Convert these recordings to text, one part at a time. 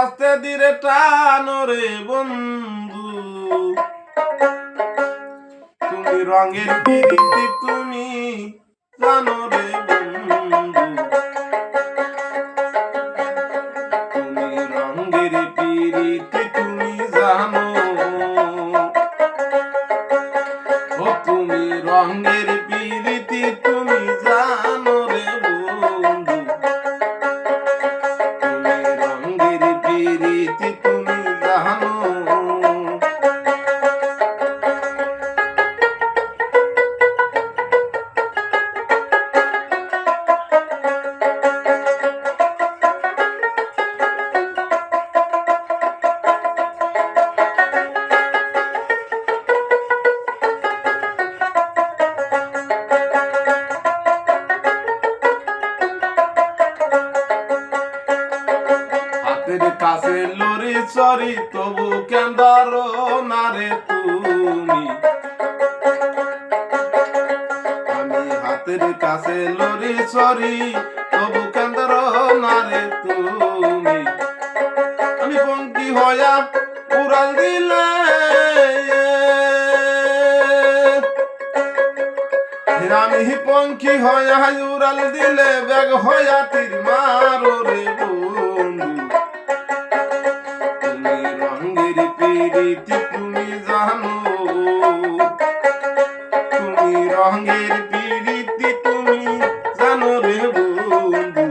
আস্তে ধীরে টানো রে বন্ধু, তুমি রঙের প্রীতি তুমি জানো রে বন্ধু, তুমি রঙের প্রীতি তুমি জানো, ও তুমি রঙের প্রীতি তুমি জানো রে বন্ধু, তুমি রঙের প্রীতি তুমি জানো। হাতের কাছে লরি চরি তবু কেন্দার নারে তুমি, আমি হাতের কাছে লরি চরি তবু কেন্দার নারে তুমি, আমি পঙ্কি হইয়া উড়াল দিলে আমি পঙ্কি হইয়া উড়াল দিলে ব্যাগ হইয়া তীর মারো রে বন্ধু, তুমি রঙের প্রীতি তুমি জানো, তুমি রঙের প্রীতি তুমি জানো রে বন্ধু,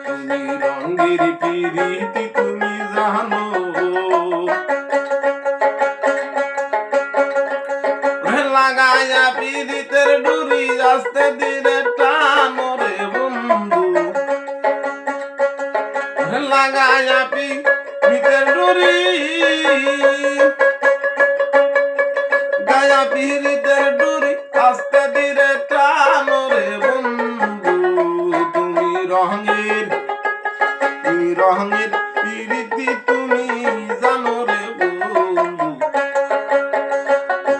তুমি রঙের প্রীতি তুমি জানো। লাগাইয়া প্রীতির ডুরি আস্তে ধীরে টানো রে বন্ধু, লাগাইয়া প্রীতির ডুরি গায়া প্রীতির ডুরি আস্তে ধীরে টানো রে বন্ধু, তুমি রঙের প্রীতি তুমি জানো রে বন্ধু,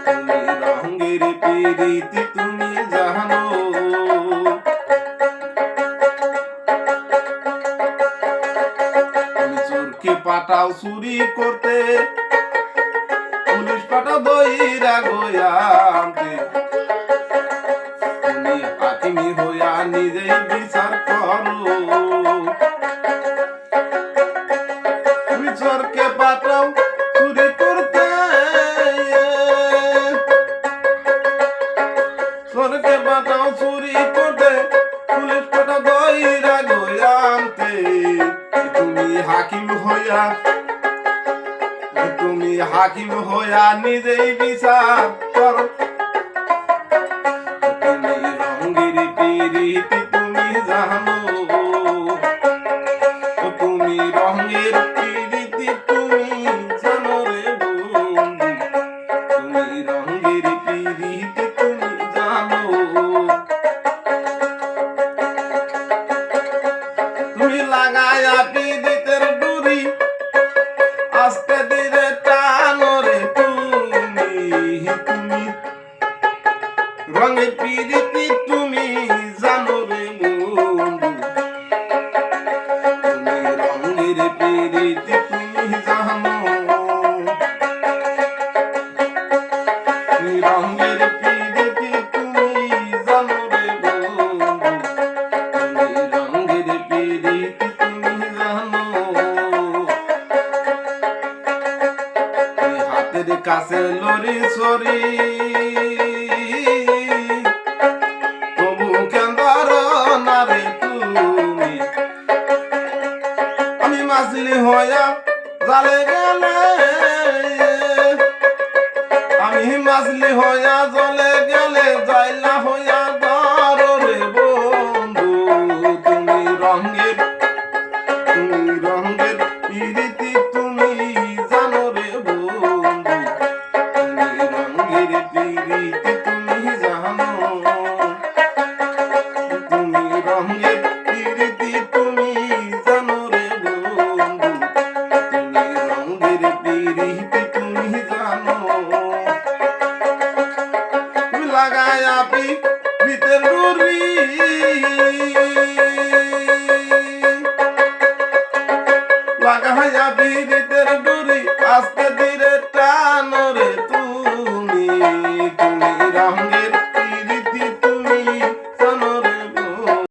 তুমি রঙের প্রীতি তুমি জানো। তুমি চোরকে পাঠাও চুরি করতে, পুলিশ পাঠাও দইরা গোয়াতে, তুমি হাকিমি হইয়া নিজেই বিচার করো, তুমি চোরকে পাঠাও চুরি করতে, চোরকে পাঠাও চুরি করতে, পুলিশ পাঠাও দইরা গোয়াতে, তুমি হাকিম হইয়া নিজেই বিচার করো, তুমি রঙের প্রীতি তুমি জানো, তুমি রঙের প্রীতি তুমি জানো রে বন্ধু, তুমি রঙের প্রীতি তুমি জানো। তুমি লাগায়া প্রীতির ডুরি আস্তে ধীরে টানো রে তুমি, তুমি রঙের প্রীতি তুমি জানো রে বন্ধু, তুমি রঙের প্রীতি তুমি জানো, তুমি রঙের প্রীতি তুমি জানো রে বন্ধু, তুমি রঙের প্রীতি তুমি জানো। হাতের কাছে লরি চরি তবু কেন্দার নারে তুমি, আমি মাছলি হইয়া জালে গেলে, আমি মাছলি হইয়া জলে গেলে জাইলা হইয়া ধরো রে বন্ধু, তুমি রঙের প্রীতি তুমি জানো রে বন্ধু, তুমি রঙের প্রীতি তুমি জানো, তুমি রঙের প্রীতি তুমি জানো রে বন্ধু, তুমি রঙের প্রীতি তুমি জানো। তুমি লাগায়া প্রীতির ডুরি পিরিতের ডুরি আস্তে ধীরে টানো রে তুই